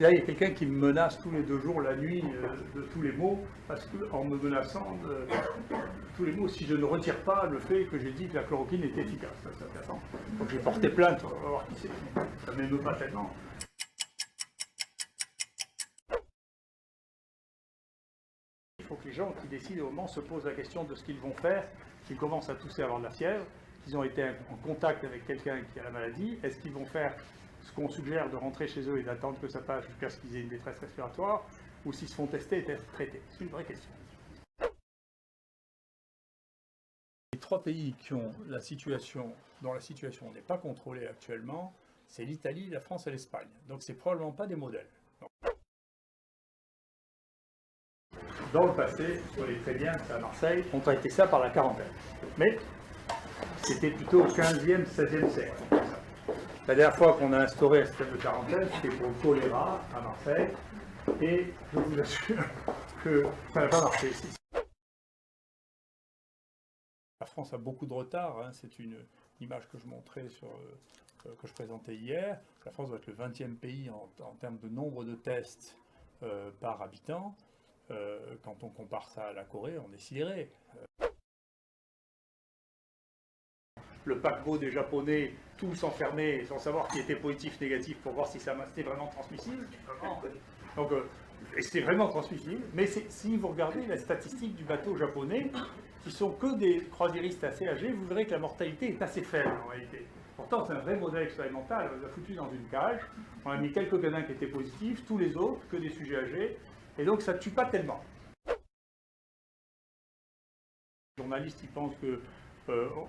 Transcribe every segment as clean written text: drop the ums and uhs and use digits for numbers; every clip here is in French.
Là, il y a quelqu'un qui me menace tous les 2 jours, la nuit, de tous les maux, parce qu'en me menaçant de tous les maux, si je ne retire pas le fait que j'ai dit que la chloroquine était efficace. Ça, c'est intéressant. Donc j'ai porté plainte, on va voir qui c'est. Ça ne m'émeut pas tellement. Il faut que les gens qui décident au moment se posent la question de ce qu'ils vont faire, s'ils commencent à tousser, à avoir de la fièvre, qu'ils ont été en contact avec quelqu'un qui a la maladie, est-ce qu'ils vont faire ce qu'on suggère de rentrer chez eux et d'attendre que ça passe jusqu'à ce qu'ils aient une détresse respiratoire, ou s'ils se font tester et être traités? C'est une vraie question. Les 3 pays qui ont dont la situation n'est pas contrôlée actuellement, c'est l'Italie, la France et l'Espagne. Donc c'est probablement pas des modèles. Dans le passé, vous voyez très bien qu'à Marseille, on traitait ça par la quarantaine. Mais c'était plutôt au 15e, 16e siècle. La dernière fois qu'on a instauré un système de quarantaine, c'était pour le choléra à Marseille, et je vous assure que ça n'a pas marché ici. La France a beaucoup de retard, hein. C'est une image que je montrais que je présentais hier. La France doit être le 20e pays en termes de nombre de tests par habitant. Quand on compare ça à la Corée, on est sidéré. Le paquebot des Japonais, tous enfermés, sans savoir qui était positif, négatif, pour voir si c'était vraiment transmissible. Donc, c'est vraiment transmissible. Mais si vous regardez la statistique du bateau japonais, qui sont que des croisiéristes assez âgés, vous verrez que la mortalité est assez faible en réalité. Pourtant, c'est un vrai modèle expérimental. On l'a foutu dans une cage, on a mis quelques canins qui étaient positifs, tous les autres, que des sujets âgés, et donc ça ne tue pas tellement. Les journalistes, ils pensent que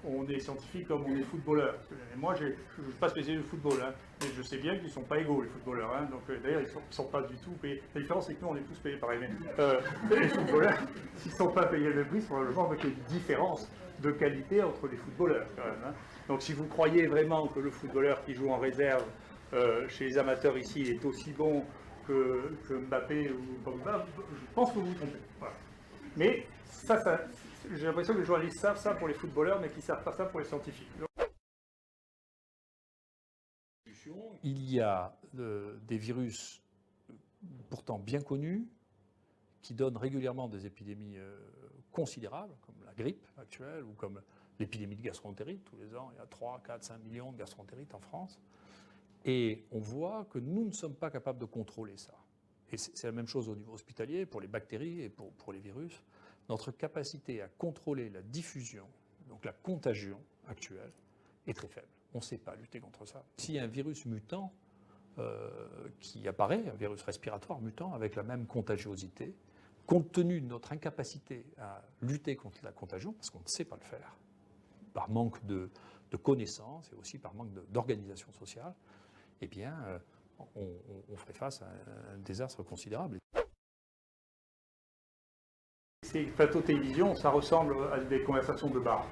on est scientifique comme on est footballeur. Et moi, je ne suis pas spécialiste de football, hein, mais je sais bien qu'ils ne sont pas égaux, les footballeurs. Hein, donc, d'ailleurs, ils ne sont pas du tout payés. La différence, c'est que nous, on est tous payés pareil. Mais les footballeurs, s'ils ne sont pas payés le même prix, c'est probablement avec une différence de qualité entre les footballeurs, quand même. Hein. Donc, si vous croyez vraiment que le footballeur qui joue en réserve chez les amateurs ici est aussi bon que Mbappé ou Pogba, je pense que vous vous trompez. Voilà. Mais ça j'ai l'impression que les journalistes savent ça pour les footballeurs, mais qu'ils ne savent pas ça pour les scientifiques. Il y a des virus pourtant bien connus qui donnent régulièrement des épidémies considérables, comme la grippe actuelle ou comme l'épidémie de gastroentérite. Tous les ans, il y a 3, 4, 5 millions de gastroentérites en France. Et on voit que nous ne sommes pas capables de contrôler ça. Et c'est la même chose au niveau hospitalier, pour les bactéries et pour les virus. Notre capacité à contrôler la diffusion, donc la contagion actuelle, est très faible. On ne sait pas lutter contre ça. S'il y a un virus mutant qui apparaît, un virus respiratoire mutant avec la même contagiosité, compte tenu de notre incapacité à lutter contre la contagion, parce qu'on ne sait pas le faire, par manque de connaissances et aussi par manque d'organisation sociale, eh bien, on ferait face à un désastre considérable. Ces plateaux de télévision, ça ressemble à des conversations de bar.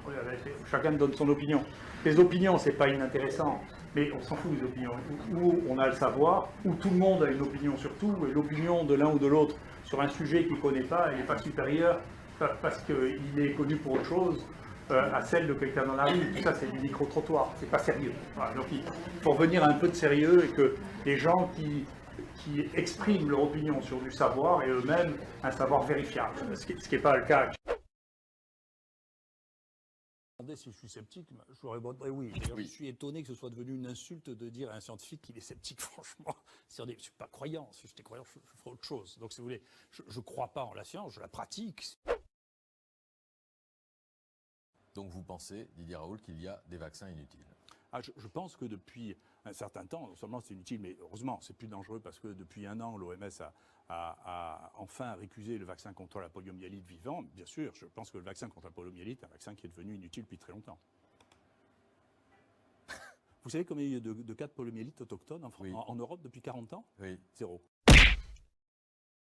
Chacun donne son opinion. Les opinions, c'est pas inintéressant, mais on s'en fout des opinions. Où on a le savoir, où tout le monde a une opinion sur tout, et l'opinion de l'un ou de l'autre sur un sujet qu'il ne connaît pas, elle n'est pas supérieure parce qu'il est connu pour autre chose à celle de quelqu'un dans la rue. Tout ça, c'est du micro-trottoir, c'est pas sérieux. Voilà, donc il faut revenir à un peu de sérieux et que les gens qui expriment leur opinion sur du savoir et eux-mêmes un savoir vérifiable, ce qui n'est pas le cas. Si je suis sceptique, je vous répondrai oui. D'ailleurs, je suis étonné que ce soit devenu une insulte de dire à un scientifique qu'il est sceptique, franchement. Je ne suis pas croyant. Si j'étais croyant, je ferais autre chose. Donc, si vous voulez, je ne crois pas en la science, je la pratique. Donc vous pensez, Didier Raoult, qu'il y a des vaccins inutiles? Je pense que depuis un certain temps, non seulement c'est inutile, mais heureusement c'est plus dangereux parce que depuis un an, l'OMS a enfin récusé le vaccin contre la poliomyélite vivant. Bien sûr, je pense que le vaccin contre la poliomyélite est un vaccin qui est devenu inutile depuis très longtemps. Vous savez combien il y a de cas de poliomyélite autochtone en Europe depuis 40 ans? Oui. 0.